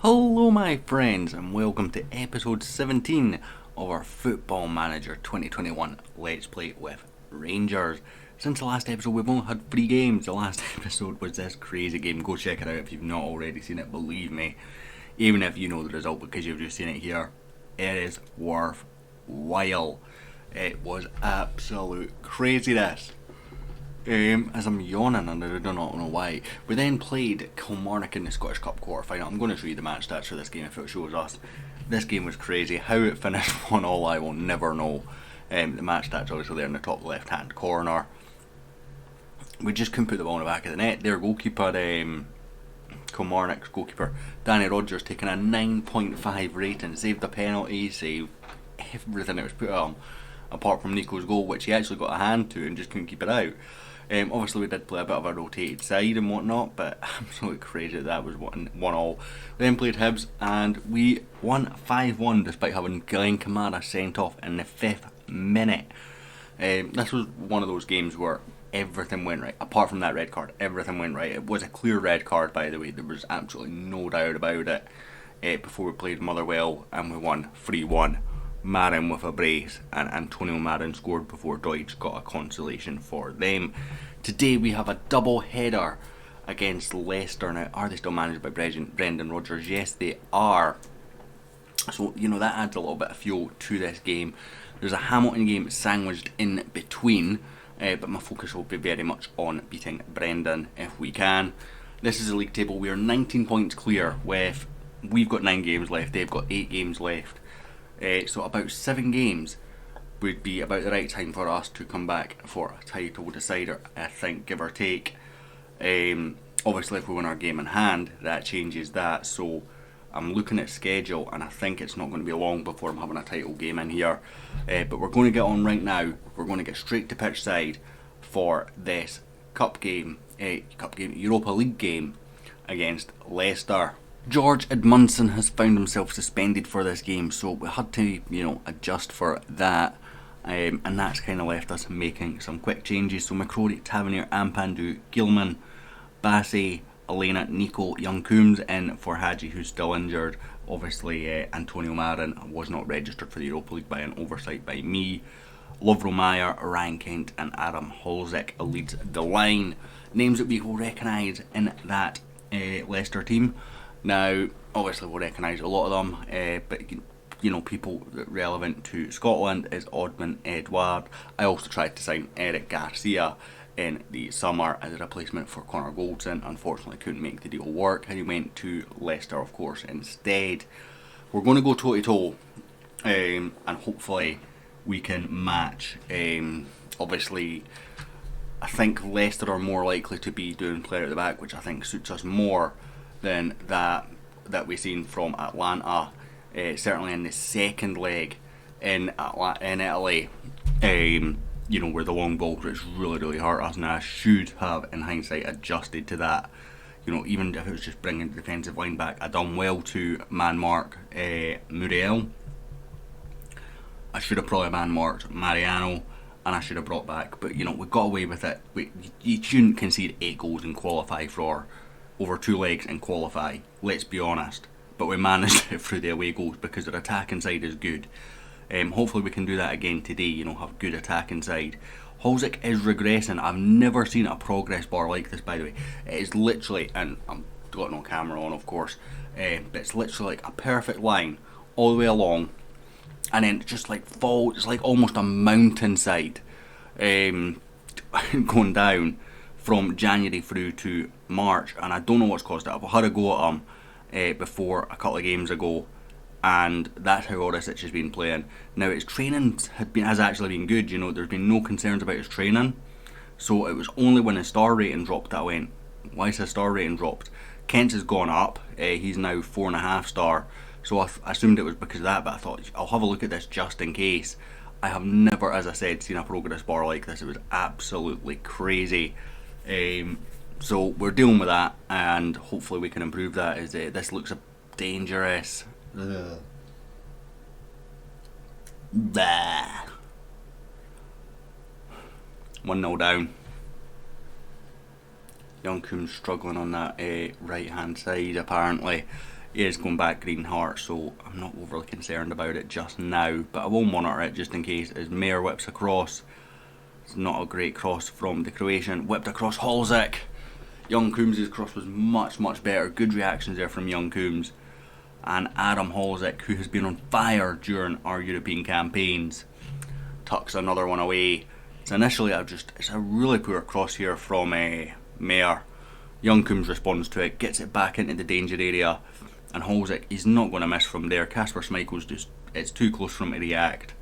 Hello, my friends, and welcome to episode 17 of our Football Manager 2021 Let's Play with Rangers. Since the last episode, we've only had 3 games. The last episode was this crazy game. Go check it out if you've not already seen it, believe me. Even if you know the result because you've just seen it here, it is worthwhile. It was absolute craziness. As I'm yawning and I do not know why. We then played Kilmarnock in the Scottish Cup quarter final. I'm going to show you the match stats for this game if it shows us. This game was crazy. How it finished 1-1 I will never know. The match stats obviously there in the top left hand corner. We just couldn't put the ball in the back of the net. Their goalkeeper, Kilmarnock's goalkeeper, Brandan Rogers, taking a 9.5 rating, saved a penalty, saved everything that was put on, apart from Nico's goal, which he actually got a hand to and just couldn't keep it out. Obviously we did play a bit of a rotated side and whatnot, but absolutely crazy that was 1-1. We then played Hibs and we won 5-1 despite having Glenn Kamara sent off in the 5th minute. This was one of those games where everything went right, apart from that red card. Everything went right. It was a clear red card, by the way. There was absolutely no doubt about it. Before we played Motherwell and we won 3-1. Marin with a brace, and Antonio Marin scored before Deutsch got a consolation for them. Today we have a double header against Leicester. Now, are they still managed by Brandan Rogers? Yes, they are. So, that adds a little bit of fuel to this game. There's a Hamilton game sandwiched in between, but my focus will be very much on beating Brendan if we can. This is the league table. We are 19 points clear we've got 9 games left, they've got 8 games left. So about 7 games would be about the right time for us to come back for a title decider, I think, give or take. Obviously if we win our game in hand, that changes that, so I'm looking at schedule and I think it's not going to be long before I'm having a title game in here. But we're going to get on right now. We're going to get straight to pitch side for this Europa League game against Leicester. George Edmundson has found himself suspended for this game, so we had to, adjust for that, and that's kind of left us making some quick changes. So McCrory, Tavernier, Ampandu, Gilman, Bassey, Elena, Nico, Young Coombs in for Hadji, who's still injured. Obviously, Antonio Marin was not registered for the Europa League by an oversight by me. Lovro Meyer, Ryan Kent, and Adam Holzik leads the line. Names that we will recognise in that Leicester team. Now, obviously we'll recognise a lot of them, but people relevant to Scotland is Oddman Edouard. I also tried to sign Eric Garcia in the summer as a replacement for Connor Goldson. Unfortunately couldn't make the deal work, and he went to Leicester, of course, instead. We're going to go toe to toe, and hopefully we can match. Obviously, I think Leicester are more likely to be doing player at the back, which I think suits us more than that we've seen from Atlanta, certainly in the second leg in Italy, where the long ball which really hurt us, and I should have in hindsight adjusted to that. Even if it was just bringing the defensive line back, I done well to man mark Muriel. I should have probably man marked Mariano, and I should have brought back, but we got away with it. You shouldn't concede 8 goals and qualify for over 2 legs and qualify, let's be honest, but we managed it through the away goals because their attacking side is good. Hopefully we can do that again today, have good attacking side. Holzik is regressing. I've never seen a progress bar like this, by the way. It is literally, and I've got no camera on of course, but it's literally like a perfect line all the way along, and then it just falls, it's like almost a mountainside going down from January through to March, and I don't know what's caused it. I've had a go at him before a couple of games ago, and that's how Orisic has been playing. Now his training has actually been good. There's been no concerns about his training, so it was only when his star rating dropped that I went, why is his star rating dropped? Kent's has gone up. He's now 4.5 star, so I assumed it was because of that, but I thought I'll have a look at this just in case. I have never, as I said, seen a progress bar like this. It was absolutely crazy. So we're dealing with that, and hopefully we can improve that. This looks dangerous. Ugh. Bah. 1-0 down. Young Coombs struggling on that right hand side apparently. He is going back Green Heart, so I'm not overly concerned about it just now, but I will monitor it just in case. As Mayer whips across, it's not a great cross from the Croatian, whipped across Holzik. Young Coombs' cross was much better. Good reactions there from Young Coombs. And Adam Holzik, who has been on fire during our European campaigns, tucks another one away. So initially, it's a really poor cross here from Mayer. Young Coombs responds to it, gets it back into the danger area, and Holzik, he's not going to miss from there. Kasper Schmeichel's it's too close for him to react.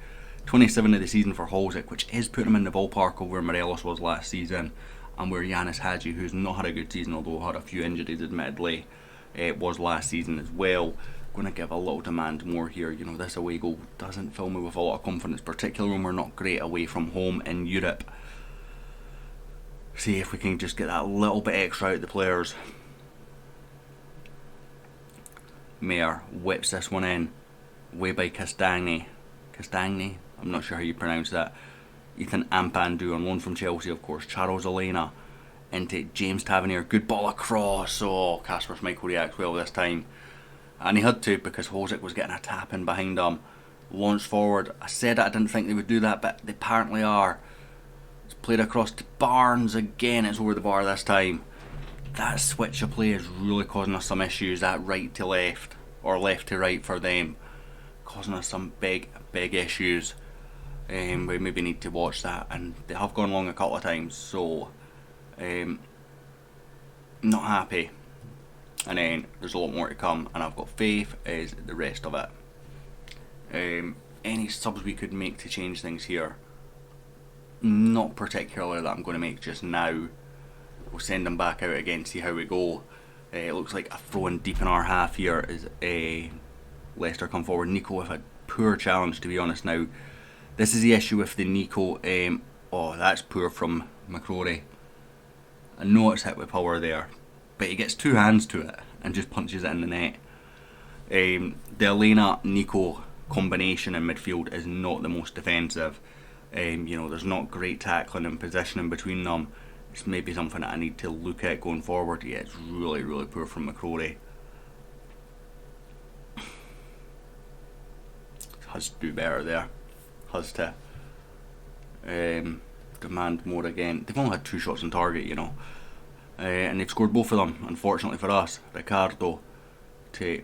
27 of the season for Holzik, which is putting him in the ballpark of where Morelos was last season, and where Yanis Hadji, who's not had a good season, although had a few injuries admittedly, was last season as well. Going to give a little demand more here. You know, this away goal doesn't fill me with a lot of confidence, particularly when we're not great away from home in Europe. See if we can just get that little bit extra out of the players. Mayer whips this one in, way by Castagni, I'm not sure how you pronounce that. Ethan Ampandu on loan from Chelsea, of course. Charles Elena into James Tavernier. Good ball across. Oh, Kasper Schmeichel reacts well this time. And he had to, because Holzik was getting a tap in behind him. Launched forward. I said I didn't think they would do that, but they apparently are. It's played across to Barnes again. It's over the bar this time. That switch of play is really causing us some issues. That right to left, or left to right for them, causing us some big issues. We maybe need to watch that, and they have gone long a couple of times, so not happy. And then there's a lot more to come, and I've got faith is the rest of it. Any subs we could make to change things here? Not particularly that I'm going to make just now. We'll send them back out again, see how we go. It looks like a throw in deep in our half here as Leicester come forward. Nico with a poor challenge, to be honest. Now, this is the issue with the Nico. Oh, that's poor from McCrory. I know it's hit with power there, but he gets two hands to it and just punches it in the net. The Elena Nico combination in midfield is not the most defensive. There's not great tackling and positioning between them. It's maybe something that I need to look at going forward. Yeah, it's really poor from McCrory. Has to do better there. Has to demand more again. They've only had 2 shots on target, and they've scored both of them, unfortunately for us. Ricardo to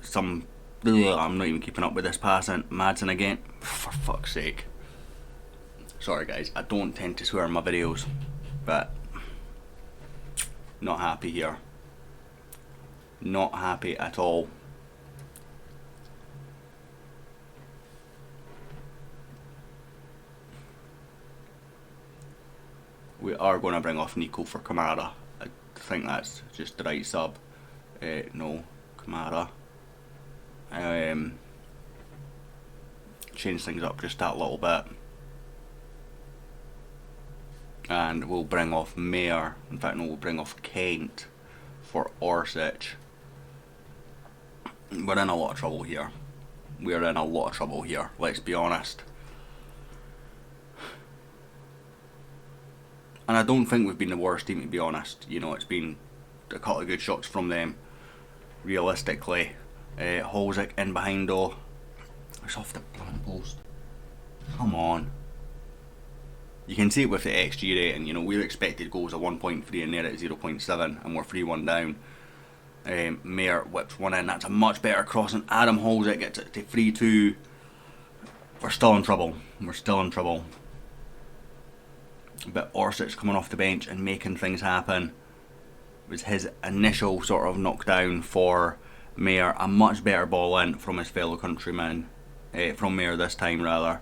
some... I'm not even keeping up with this passing. Madsen again. For fuck's sake. Sorry guys, I don't tend to swear in my videos, but not happy here. Not happy at all. We are going to bring off Nico for Kamara. I think that's just the right sub. No, Kamara. Change things up just that little bit. And we'll bring off Mayer. In fact, no, we'll bring off Kent for Orsic. We're in a lot of trouble here. We're in a lot of trouble here, let's be honest. And I don't think we've been the worst team, to be honest. It's been a couple of good shots from them, realistically. Holzik in behind though. It's off the bloody post. Come on. You can see it with the XG rating. We're expected goals at 1.3 and they're at 0.7, and we're 3-1 down. Mayer whips one in. That's a much better cross, and Adam Holzik gets it to 3-2. We're still in trouble. But Orsic coming off the bench and making things happen was his initial sort of knockdown for Mayer. A much better ball in from his fellow countryman, from Mayer this time rather,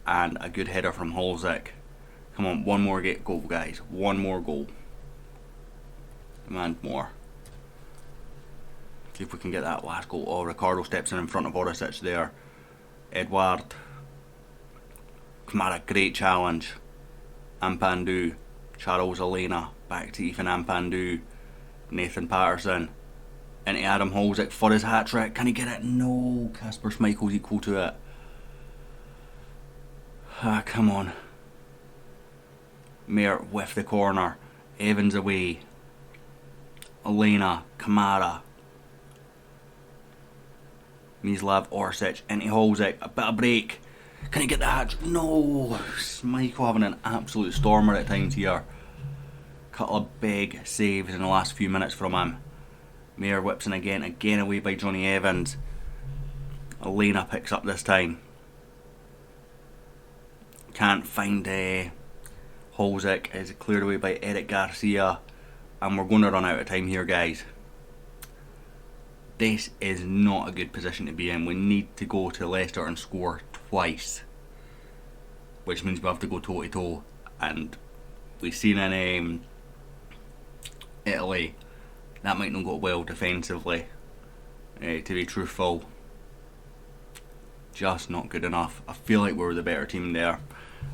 and a good header from Holzik. Come on, one more goal guys, one more goal. Demand more. See if we can get that last goal. Oh, Ricardo steps in front of Orsic there. Edward. Kamara, great challenge. Ampandu, Charles Elena, back to Ethan Ampandu, Nathan Patterson, into Adam Holzik for his hat-trick. Can he get it? No, Kasper Schmeichel's equal to it. Come on. Mayer with the corner, Evans away, Elena, Kamara, Mislav Orsic into Holzik, a bit of break. Can he get the hatch? No! Michael having an absolute stormer at times here. Couple of big saves in the last few minutes from him. Mayer whips in again away by Johnny Evans. Elena picks up this time. Can't find Holzik, is cleared away by Eric Garcia. And we're going to run out of time here, guys. This is not a good position to be in. We need to go to Leicester and score twice, which means we have to go toe to toe. And we've seen in Italy that might not go well defensively. To be truthful, just not good enough. I feel like we were the better team there.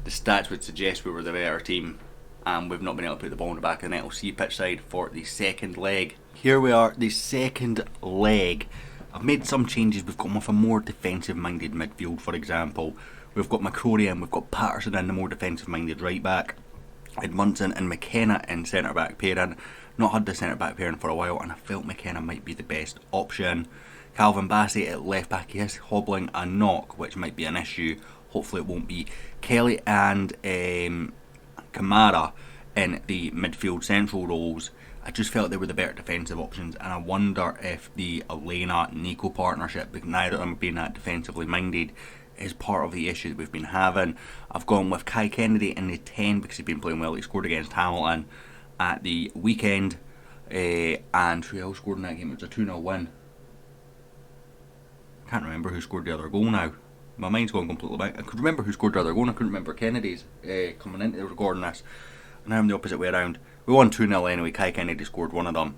The stats would suggest we were the better team, and we've not been able to put the ball in the back of the net. We'll see pitch side for the second leg. Here we are, the second leg. I've made some changes. We've gone with a more defensive minded midfield, for example. We've got McCrory and we've got Patterson in the more defensive minded right back. Edmundson and McKenna in centre back pairing. Not had the centre back pairing for a while, and I felt McKenna might be the best option. Calvin Bassey at left back, he is hobbling a knock, which might be an issue. Hopefully it won't be. Kelly and Kamara in the midfield central roles. I just felt they were the better defensive options, and I wonder if the Elena-Nico partnership, with neither of them being that defensively minded, is part of the issue that we've been having. I've gone with Kai Kennedy in the 10 because he's been playing well. He scored against Hamilton at the weekend, and who else scored in that game? It was a 2-0 win. I can't remember who scored the other goal now. My mind's going completely blank. I could remember who scored the other goal, and I couldn't remember Kennedy's coming into recording this. And now I'm the opposite way around. We won 2-0 anyway. Kai Kennedy scored one of them.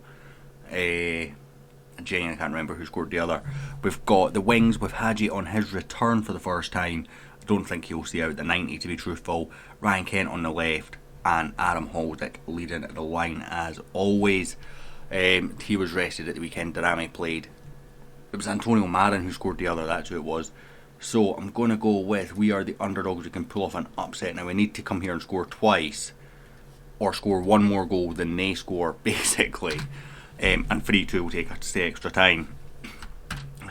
Jane, I can't remember who scored the other. We've got the wings with Hadji on his return for the first time. I don't think he'll see out the 90, to be truthful. Ryan Kent on the left, and Adam Holdick leading the line as always. He was rested at the weekend. Darame played. It was Antonio Marin who scored the other, that's who it was. So I'm going to go with, we are the underdogs who can pull off an upset. Now we need to come here and score twice, or score one more goal than they score, basically. And 3-2 will take us extra time.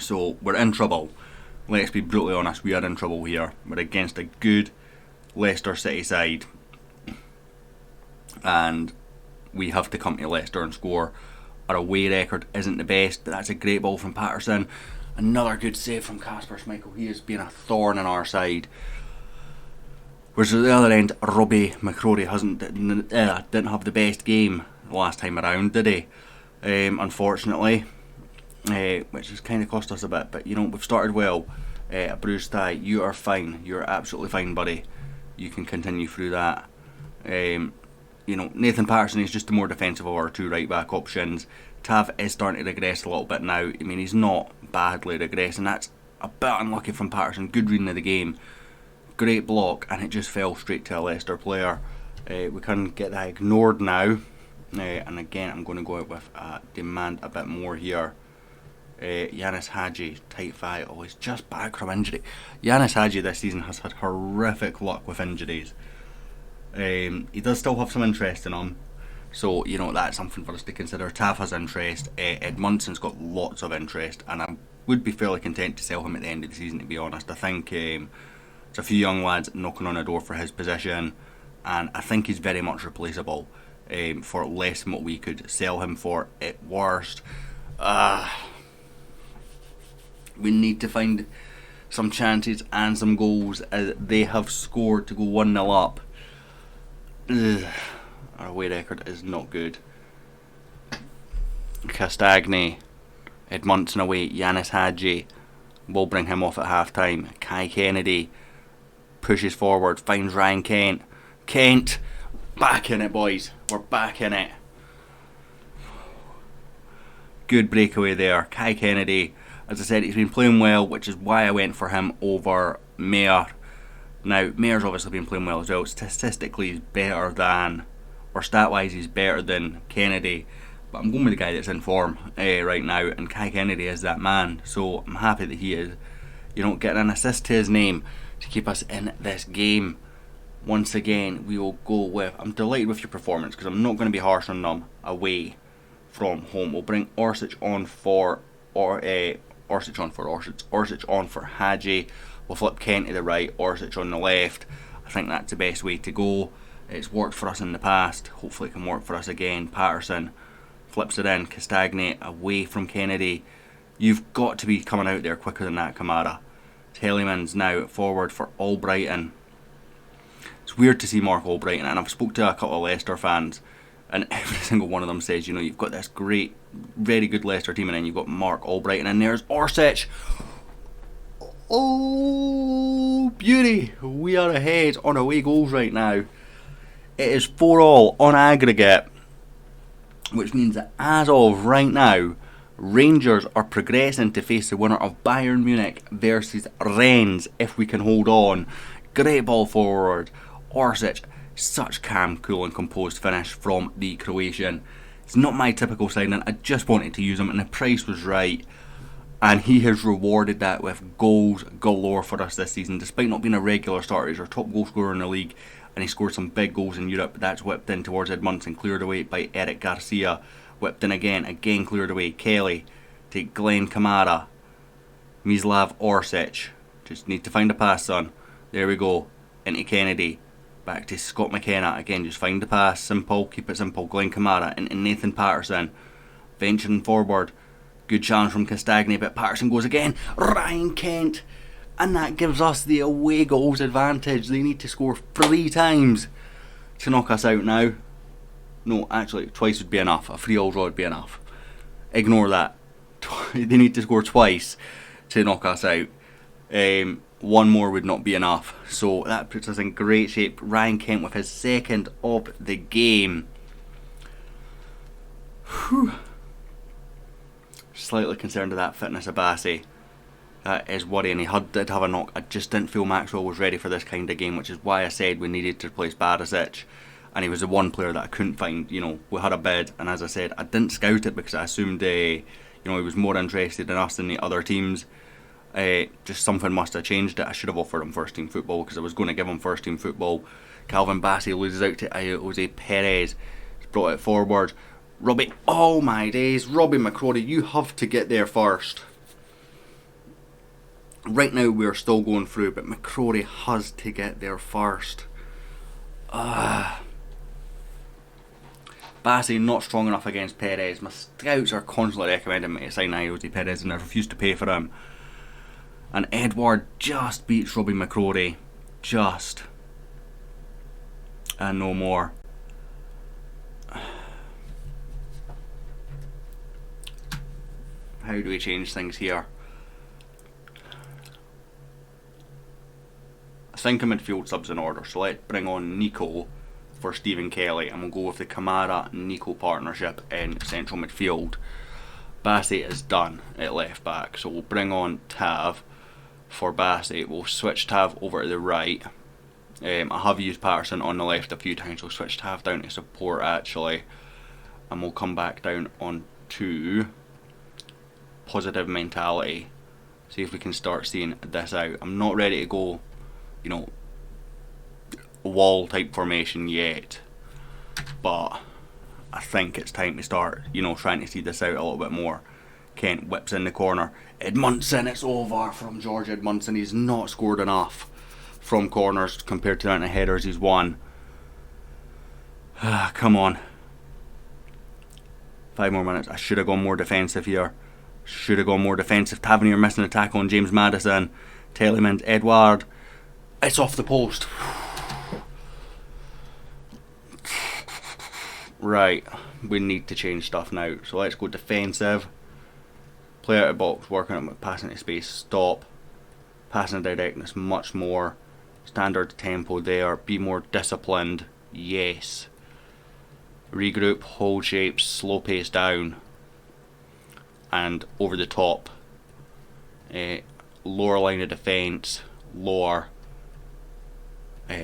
So we're in trouble. Let's be brutally honest, we are in trouble here. We're against a good Leicester City side, and we have to come to Leicester and score. Our away record isn't the best, but that's a great ball from Patterson. Another good save from Kasper Schmeichel. He has been a thorn on our side. Whereas at the other end, Robbie McCrory didn't have the best game the last time around, did he? Unfortunately, which has kind of cost us a bit. But you know, we've started well. A bruised thigh. You are fine. You're absolutely fine, buddy. You can continue through that. You know, Nathan Patterson is just the more defensive of our two right back options. Tav is starting to regress a little bit now. I mean, he's not badly regressing. That's a bit unlucky from Patterson. Good reading of the game. Great block, and it just fell straight to a Leicester player. We can get that ignored now. And again, I'm going to go out with demand a bit more here. Yanis Hadji, tight thigh. Oh, he's just back from injury. Yanis Hadji this season has had horrific luck with injuries. He does still have some interest in him, so you know that's something for us to consider. Tav has interest. Edmundson's got lots of interest, and I would be fairly content to sell him at the end of the season, to be honest. I think there's a few young lads knocking on the door for his position, and I think he's very much replaceable for less than what we could sell him for at worst. We need to find some chances and some goals, as they have scored to go 1-0 up. Our away record is not good. Castagni, Edmundson away, Yanis Hadji will bring him off at half time. Kai Kennedy pushes forward, finds Ryan Kent. Kent, back in it, boys. We're back in it. Good breakaway there. Kai Kennedy, as I said, he's been playing well, which is why I went for him over Mayer. Now, Mayer's obviously been playing well as well. Statistically, he's better than, or stat-wise, he's better than Kennedy. But I'm going with the guy that's in form right now, and Kai Kennedy is that man. So I'm happy that he is, you know, getting an assist to his name to keep us in this game. Once again, we will go with, I'm delighted with your performance, because I'm not going to be harsh on them away from home. We'll bring Orsic on for Orsic on for Orsic on for Hadji. We'll flip Kent to the right, Orsic on the left. I think that's the best way to go. It's worked for us in the past. Hopefully it can work for us again. Patterson flips it in. Castagne away from Kennedy. You've got to be coming out there quicker than that, Kamara. Telemans now forward for Albrighton. It's weird to see Mark Albrighton, and I've spoke to a couple of Leicester fans, and every single one of them says, you've got this great, very good Leicester team, and then you've got Mark Albrighton, and there's Orsic. Oh, beauty. We are ahead on away goals right now. It is 4-4 on aggregate, which means that as of right now, Rangers are progressing to face the winner of Bayern Munich versus Rennes if we can hold on. Great ball forward. Orsic, such calm, cool and composed finish from the Croatian. It's not my typical signing. I just wanted to use him and the price was right. And he has rewarded that with goals galore for us this season. Despite not being a regular starter, he's our top goal scorer in the league. And he scored some big goals in Europe. That's whipped in towards Edmundson, cleared away by Eric Garcia. Whipped in again cleared away. Kelly to Glenn Kamara. Mislav Orsic. Just need to find a pass, son. There we go. Into Kennedy. Back to Scott McKenna. Again, just find the pass. Simple. Keep it simple. Glenn Kamara into Nathan Patterson. Venturing forward. Good challenge from Castagne, but Patterson goes again. Ryan Kent. And that gives us the away goals advantage. They need to score 3 times to knock us out now. No, actually, twice would be enough. A 3-3 draw would be enough. Ignore that. They need to score twice to knock us out. One more would not be enough. So that puts us in great shape. Ryan Kent with his second of the game. Whew. Slightly concerned of that fitness of Bassey. That is worrying. He did have a knock. I just didn't feel Maxwell was ready for this kind of game, which is why I said we needed to replace Barisic. And he was the one player that I couldn't find. We had a bid, and as I said, I didn't scout it because I assumed he was more interested in us than the other teams. Just something must have changed it. I should have offered him first team football because I was going to give him first team football. Calvin Bassey loses out to Jose Perez. He's brought it forward. Robbie, oh my days, Robbie McCrory, you have to get there first. Right now we're still going through, but McCrory has to get there first. Bassey not strong enough against Perez. My scouts are constantly recommending me to sign Jose Perez and I refuse to pay for him. And Edward just beats Robbie McCrory. Just. And no more. How do we change things here? I think a midfield sub's in order, so let's bring on Nico for Stephen Kelly, and we'll go with the Kamara-Nico partnership in central midfield. Bassey is done at left back, so we'll bring on Tav for Bassey. We'll switch Tav over to the right. I have used Patterson on the left a few times, so we'll switch Tav down to support actually, and we'll come back down on to positive mentality. See if we can start seeing this out. I'm not ready to go, wall type formation yet, but I think it's time to start, trying to see this out a little bit more. Kent whips in the corner. Edmundson, it's over from George Edmundson. He's not scored enough from corners compared to the amount of headers he's won. Come on. 5 more minutes. I should have gone more defensive here. Tavernier missing a tackle on James Maddison. Telemans, Edward. It's off the post. Right, we need to change stuff now. So let's go defensive. Play out of box, working on passing to space, stop. Passing directness much more. Standard tempo there, be more disciplined. Yes. Regroup, hold shapes, slow pace down. And over the top. Lower line of defence, lower.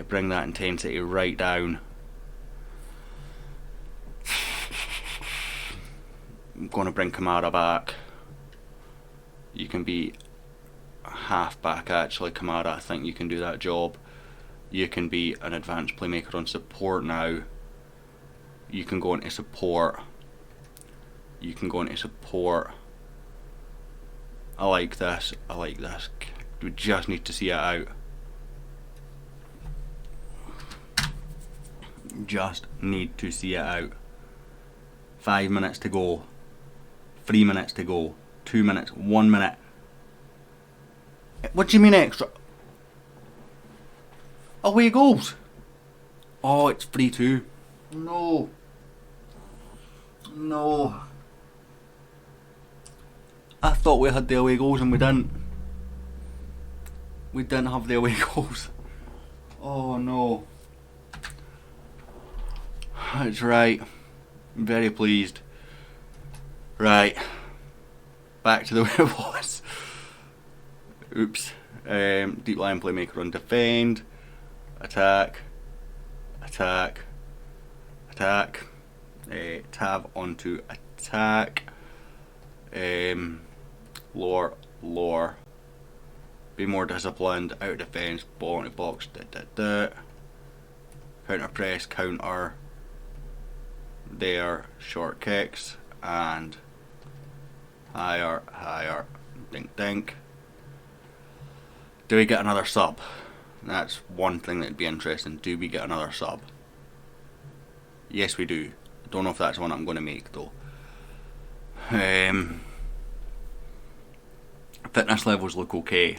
Bring that intensity right down. I'm going to bring Kamara back. You can be half back actually, Kamara. I think you can do that job. You can be an advanced playmaker on support now. You can go into support. I like this. We just need to see it out. Just need to see it out. 5 minutes to go. 3 minutes to go. 2 minutes. 1 minute. What do you mean extra? Away goals. Oh, it's 3-2. No. I thought we had the away goals and we didn't. We didn't have the away goals. Oh no. That's right. I'm very pleased. Right. Back to the way it was. Oops. Deep line playmaker on defend. Attack. Tab onto attack. Lower. Be more disciplined. Out of defence. Ball into box. Counter press. Counter. There. Short kicks. And higher. Dink. Do we get another sub? That's one thing that'd be interesting. Do we get another sub? Yes, we do. I don't know if that's one I'm going to make though. Fitness levels look okay,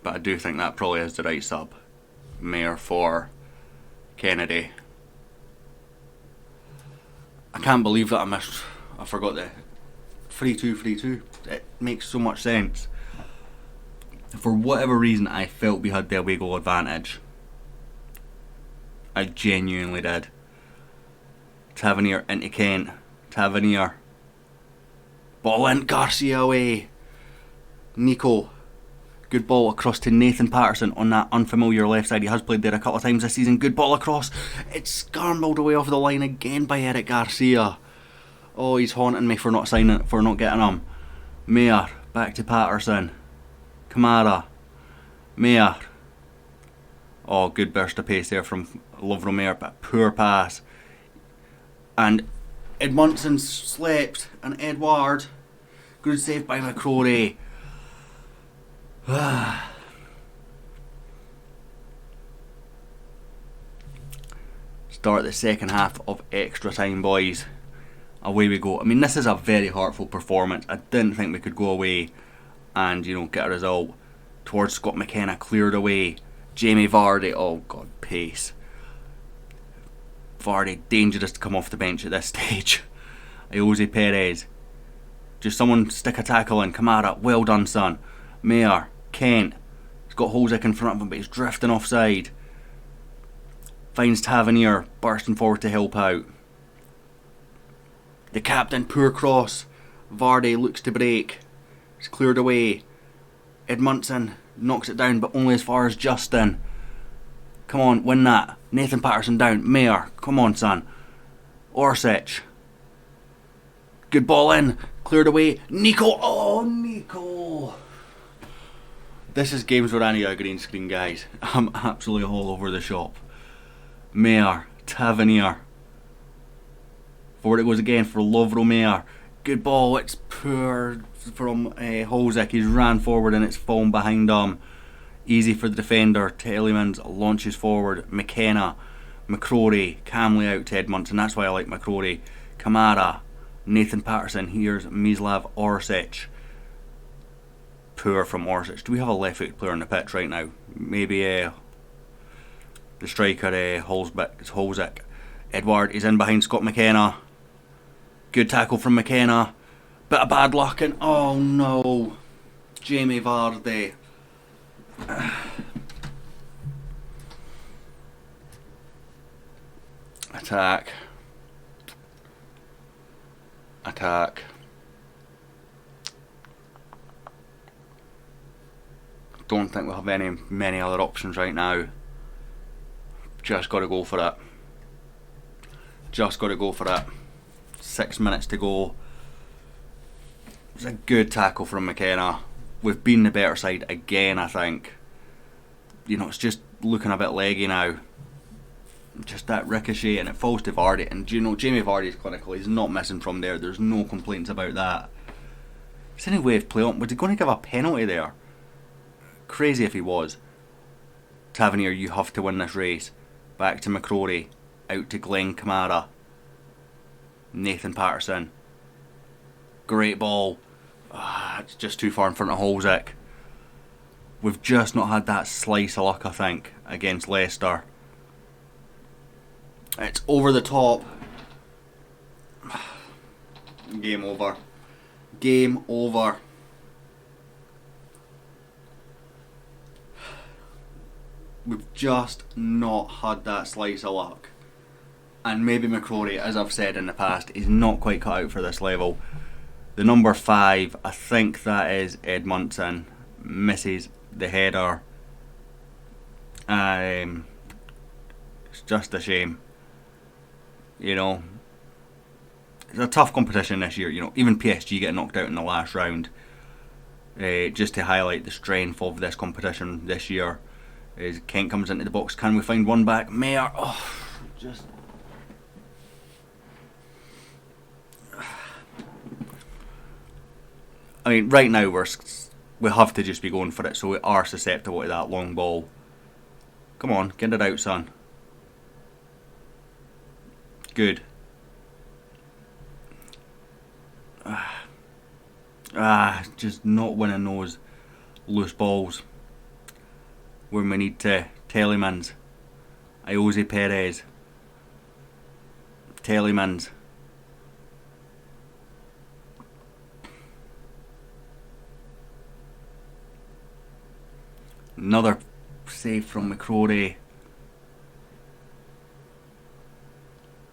but I do think that probably is the right sub. Mayor for Kennedy. I can't believe that I forgot the 3-2. It makes so much sense. For whatever reason, I felt we had the away goal advantage. I genuinely did. Tavernier into Kent. Tavernier. Ball in, Garcia away. Nico. Good ball across to Nathan Patterson on that unfamiliar left side. He has played there a couple of times this season. Good ball across. It's scrambled away off the line again by Eric Garcia. Oh, he's haunting me for not getting him. Mayer. Back to Patterson. Kamara. Mayer. Oh, good burst of pace there from Lovro Mayer, but poor pass. And Edmondson slept, and Edward. Good save by McCrory. Start the second half of extra time, boys. Away we go. I mean, this is a very heartful performance. I didn't think we could go away and, get a result. Towards Scott McKenna, cleared away. Jamie Vardy, oh god, pace. Vardy, dangerous to come off the bench at this stage. Jose Perez. Just someone stick a tackle in. Kamara, well done, son. Mayer, Kent. He's got Holzick in front of him, but he's drifting offside. Finds Tavernier, bursting forward to help out. The captain, poor cross. Vardy looks to break. It's cleared away. Edmondson knocks it down, but only as far as Justin. Come on, win that. Nathan Patterson down. Mayer, come on, son. Orsic. Good ball in. Cleared away. Nico. Oh, Nico. This is games where I need a green screen, guys. I'm absolutely all over the shop. Mayer. Tavernier. Forward it goes again for Lovro Mayer. Good ball. It's poor from Holzick. He's ran forward and it's fallen behind him. Easy for the defender. Telemans launches forward. McKenna. McCrory. Calmly out to Edmondson. That's why I like McCrory. Kamara. Nathan Patterson. Here's Mislav Orsic. Poor from Orsic. Do we have a left-footed player on the pitch right now? Maybe the striker Holzick. Edward is in behind Scott McKenna. Good tackle from McKenna. Bit of bad luck and oh no. Jamie Vardy. Attack. Don't think we'll have many other options right now. Just got to go for it. 6 minutes to go. It's a good tackle from McKenna. We've been the better side again, I think. It's just looking a bit leggy now. Just that ricochet and it falls to Vardy. And Jamie Vardy's clinical. He's not missing from there. There's no complaints about that. It's any way of play on. Was he going to give a penalty there? Crazy if he was. Tavernier, you have to win this race. Back to McCrory. Out to Glenn Kamara. Nathan Patterson. Great ball. It's just too far in front of Holzick. We've just not had that slice of luck, I think, against Leicester. It's over the top. Game over. Game over. We've just not had that slice of luck. And maybe McCrory, as I've said in the past, is not quite cut out for this level. The number 5, I think that is Edmundson, misses the header. It's just a shame. You know, it's a tough competition this year. You know, even PSG get knocked out in the last round. Just to highlight the strength of this competition this year, is Kent comes into the box. Can we find one back? Mayer. Just. I mean, right now we have to just be going for it, so we are susceptible to that long ball. Come on, get it out, son. Good. Just not winning those loose balls when we need to. Telemans. Iose Perez. Telemans. Another save from McCrory.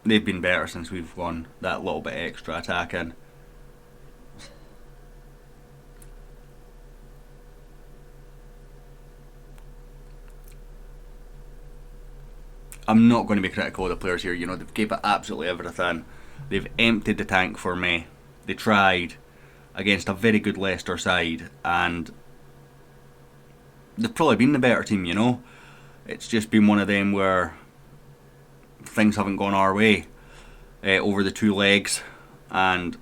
They've been better since we've won that little bit extra attacking. I'm not going to be critical of the players here. You know, they've gave it absolutely everything. They've emptied the tank for me. They tried against a very good Leicester side, and they've probably been the better team, you know. It's just been one of them where things haven't gone our way over the 2 legs, and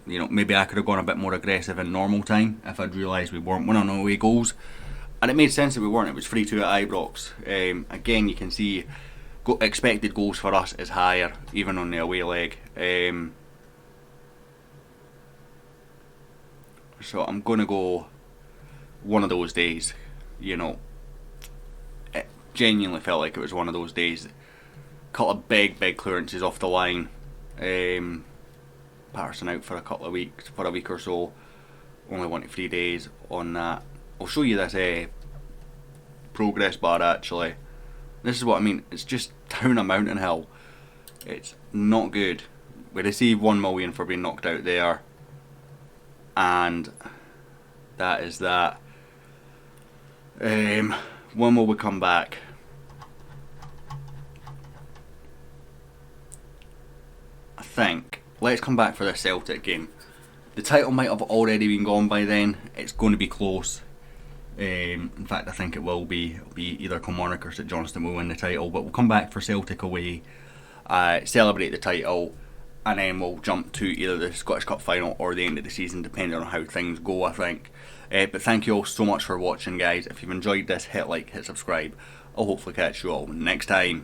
you know, maybe I could have gone a bit more aggressive in normal time if I'd realised we weren't winning away goals, and it made sense that we weren't. It was 3-2 at Ibrox. Again, you can see expected goals for us is higher even on the away leg. So I'm going to go one of those days. You know, it genuinely felt like it was one of those days. Couple of big clearances off the line. Patterson out for a week or so. Only 1 to 3 days on that. I'll show you this progress bar actually. This is what I mean. It's just down a mountain hill. It's not good. We received 1 million for being knocked out there, and that is that. When will we come back? I think let's come back for the Celtic game. The title might have already been gone by then. It's going to be close. In fact, I think it will be. It'll be either Kilmarnock or St Johnstone will win the title, but we'll come back for Celtic away, celebrate the title, and then we'll jump to either the Scottish Cup final or the end of the season, depending on how things go, I think. But thank you all so much for watching, guys. If you've enjoyed this, hit like, hit subscribe. I'll hopefully catch you all next time.